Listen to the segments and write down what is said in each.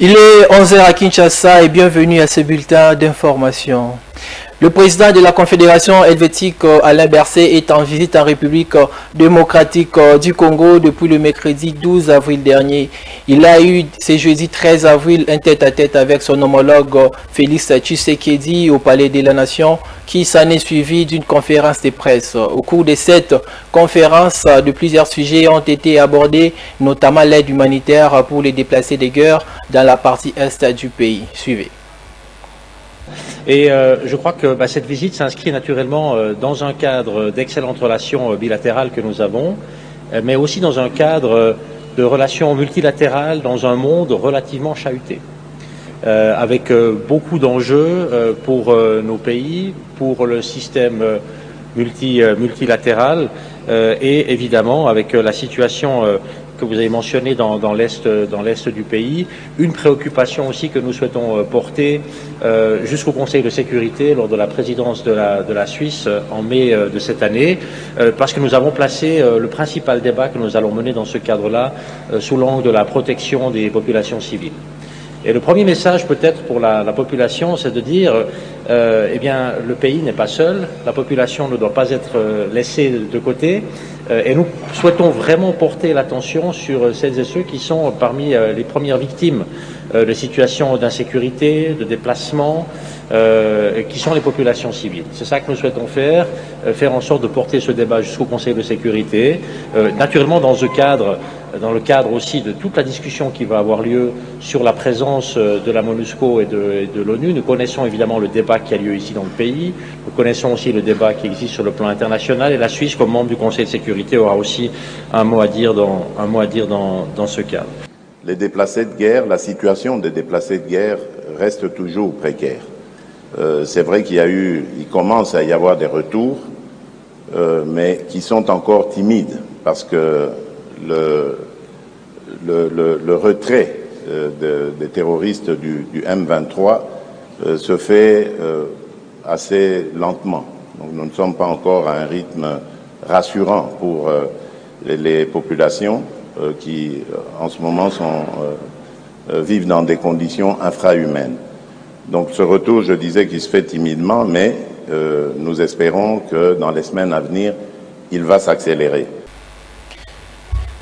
Il est 11 h à Kinshasa et bienvenue à ce bulletin d'information. Le président de la Confédération helvétique Alain Berset est en visite en République démocratique du Congo depuis le mercredi 12 avril dernier. Il a eu ce jeudi 13 avril un tête-à-tête avec son homologue Félix Tshisekedi au Palais de la Nation qui s'en est suivi d'une conférence de presse. Au cours de cette conférence, de plusieurs sujets ont été abordés, notamment l'aide humanitaire pour les déplacés de guerre dans la partie est du pays. Suivez. Et je crois que cette visite s'inscrit naturellement dans un cadre d'excellentes relations bilatérales que nous avons, mais aussi dans un cadre de relations multilatérales dans un monde relativement chahuté, avec beaucoup d'enjeux pour nos pays, pour le système multilatéral et évidemment avec la situation que vous avez mentionné dans l'est du pays, une préoccupation aussi que nous souhaitons porter jusqu'au Conseil de sécurité lors de la présidence de la Suisse en mai de cette année, parce que nous avons placé le principal débat que nous allons mener dans ce cadre-là sous l'angle de la protection des populations civiles. Et le premier message peut-être pour la population, c'est de dire, eh bien, le pays n'est pas seul, la population ne doit pas être laissée de côté, et nous souhaitons vraiment porter l'attention sur celles et ceux qui sont parmi les premières victimes de situations d'insécurité, de déplacement, qui sont les populations civiles. C'est ça que nous souhaitons faire en sorte de porter ce débat jusqu'au Conseil de sécurité, naturellement dans le cadre aussi de toute la discussion qui va avoir lieu sur la présence de la MONUSCO et de l'ONU. Nous connaissons évidemment le débat qui a lieu ici dans le pays, nous connaissons aussi le débat qui existe sur le plan international, et la Suisse, comme membre du Conseil de sécurité, aura aussi un mot à dire dans ce cadre. Les déplacés de guerre, la situation des déplacés de guerre reste toujours précaire. C'est vrai il commence à y avoir des retours, mais qui sont encore timides, parce que le retrait des terroristes du M23 se fait assez lentement. Donc nous ne sommes pas encore à un rythme rassurant pour les populations qui en ce moment vivent dans des conditions infrahumaines. Donc ce retour, je disais qu'il se fait timidement, mais nous espérons que dans les semaines à venir, il va s'accélérer.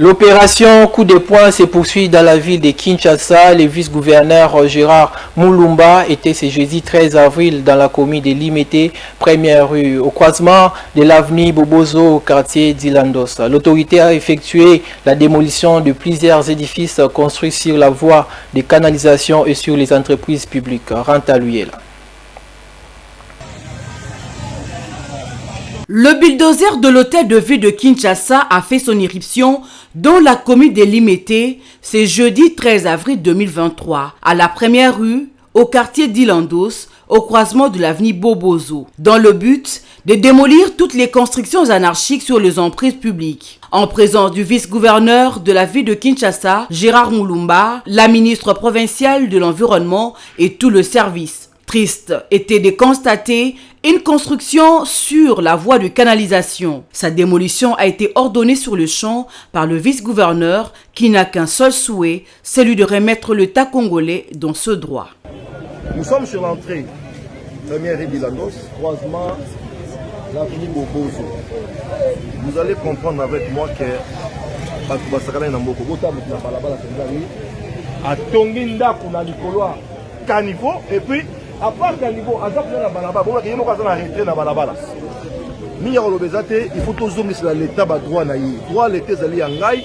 L'opération coup de poing se poursuit dans la ville de Kinshasa. Le vice-gouverneur Gérard Moulumba était ce jeudi 13 avril dans la commune de Limete, première rue, au croisement de l'avenue Bobozo au quartier d'Ilandos. L'autorité a effectué la démolition de plusieurs édifices construits sur la voie de canalisation et sur les entreprises publiques. Renta Luyela. Le bulldozer de l'hôtel de ville de Kinshasa a fait son irruption dans la commune de Limete ce jeudi 13 avril 2023, à la première rue, au quartier d'Ilandos, au croisement de l'avenue Bobozo, dans le but de démolir toutes les constructions anarchiques sur les emprises publiques. En présence du vice-gouverneur de la ville de Kinshasa, Gérard Moulumba, la ministre provinciale de l'Environnement et tout le service. Triste était de constater une construction sur la voie de canalisation. Sa démolition a été ordonnée sur le champ par le vice-gouverneur qui n'a qu'un seul souhait, celui de remettre l'État congolais dans ce droit. Nous sommes sur l'entrée, première rue d'Ilandos, croisement l'avenue Bobozo. Vous allez comprendre avec moi que et puis à part d'un niveau, à il faut toujours mettre l'État droit naïf. Droit l'État zali angai,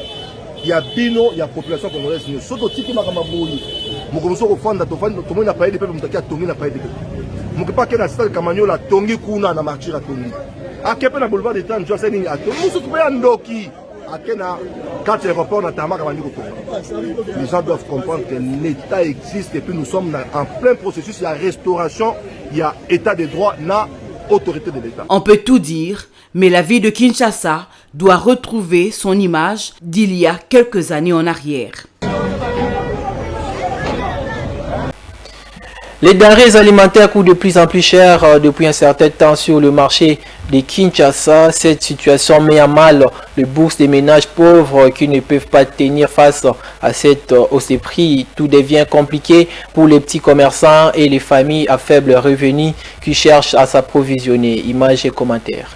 il y a bino, il y a population congolaise. Surtout si tu m'as kamabouyi, mon commission au fond de ton fan, tout le monde n'a pas aidé, peut-être que Tongi n'a pas aidé. Mon papa qui a stade Kamanyo la Tongi kuna na martyr à Tongi. À quel point la boulevard des temps, tu as saigné à Tongi, nous sommes en Doki. À Kena, quand les aéroports n'attendent pas les gens doivent comprendre que l'État existe et puis nous sommes en plein processus. Il y a restauration, il y a état de droit, il y a autorité de l'État. On peut tout dire, mais la ville de Kinshasa doit retrouver son image d'il y a quelques années en arrière. Les denrées alimentaires coûtent de plus en plus cher depuis un certain temps sur le marché de Kinshasa. Cette situation met à mal les bourses des ménages pauvres qui ne peuvent pas tenir face à cette hausse des prix. Tout devient compliqué pour les petits commerçants et les familles à faible revenu qui cherchent à s'approvisionner. Images et commentaires.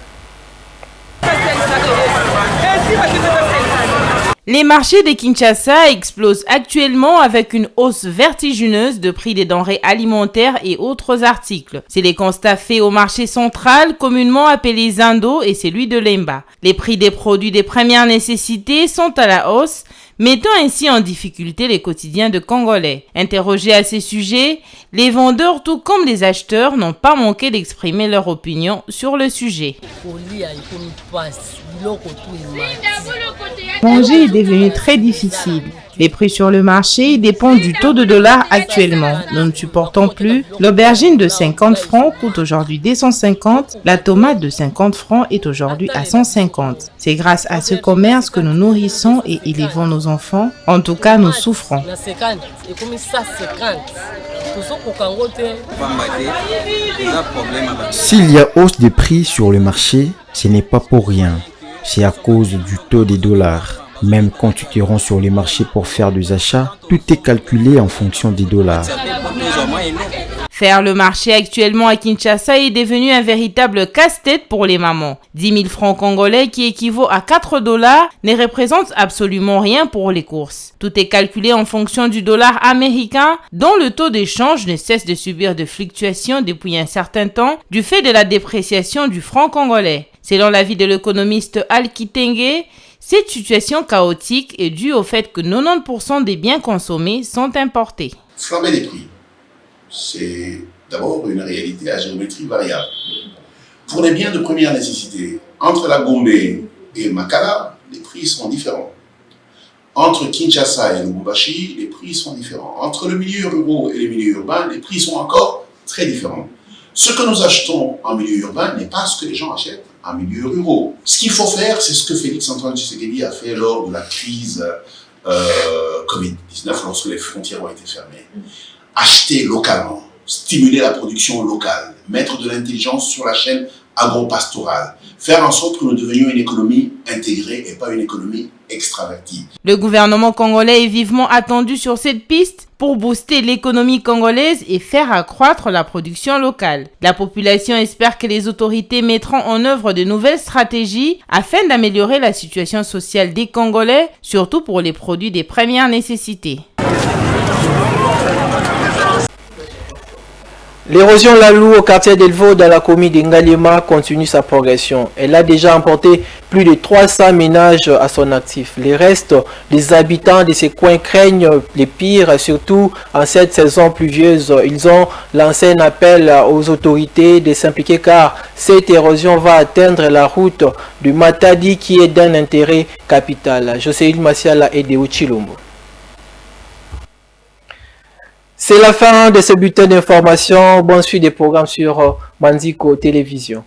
Les marchés de Kinshasa explosent actuellement avec une hausse vertigineuse de prix des denrées alimentaires et autres articles. C'est les constats faits au marché central, communément appelé Zando, et celui de Lemba. Les prix des produits de première nécessité sont à la hausse, mettant ainsi en difficulté les quotidiens de Congolais. Interrogés à ces sujets, les vendeurs tout comme les acheteurs n'ont pas manqué d'exprimer leur opinion sur le sujet. Manger est devenu très difficile. Les prix sur le marché dépendent du taux de dollar actuellement. Nous ne supportons plus. L'aubergine de 50 francs coûte aujourd'hui 250. La tomate de 50 francs est aujourd'hui à 150. C'est grâce à ce commerce que nous nourrissons et élevons nos enfants. En tout cas, nous souffrons. S'il y a hausse des prix sur le marché, ce n'est pas pour rien. C'est à cause du taux des dollars. Même quand tu te rends sur les marchés pour faire des achats, tout est calculé en fonction des dollars. Faire le marché actuellement à Kinshasa est devenu un véritable casse-tête pour les mamans. 10 000 francs congolais qui équivaut à 4 dollars ne représentent absolument rien pour les courses. Tout est calculé en fonction du dollar américain dont le taux d'échange ne cesse de subir des fluctuations depuis un certain temps du fait de la dépréciation du franc congolais. Selon l'avis de l'économiste Al Kitenge, cette situation chaotique est due au fait que 90% des biens consommés sont importés. Flamber les prix, c'est d'abord une réalité à géométrie variable. Pour les biens de première nécessité, entre la Gombe et Makala, les prix sont différents. Entre Kinshasa et Lubumbashi, les prix sont différents. Entre le milieu rural et les milieux urbains, les prix sont encore très différents. Ce que nous achetons en milieu urbain n'est pas ce que les gens achètent en milieu rural. Ce qu'il faut faire, c'est ce que Félix-Antoine Tshisekedi a fait lors de la crise Covid-19, lorsque les frontières ont été fermées. Acheter localement, stimuler la production locale, mettre de l'intelligence sur la chaîne agro-pastorale, faire en sorte que nous devenions une économie intégrée et pas une économie extravertie. Le gouvernement congolais est vivement attendu sur cette piste pour booster l'économie congolaise et faire accroître la production locale. La population espère que les autorités mettront en œuvre de nouvelles stratégies afin d'améliorer la situation sociale des Congolais, surtout pour les produits de première nécessité. L'érosion Lalou au quartier d'Elvo dans la commune d'Ngalema continue sa progression. Elle a déjà emporté plus de 300 ménages à son actif. Les restes des habitants de ces coins craignent les pires, surtout en cette saison pluvieuse. Ils ont lancé un appel aux autorités de s'impliquer car cette érosion va atteindre la route de Matadi qui est d'un intérêt capital. Joséil Massiala et Deo Chilombo. C'est la fin de ce bulletin d'information. Bonne suite des programmes sur Manziko Télévision.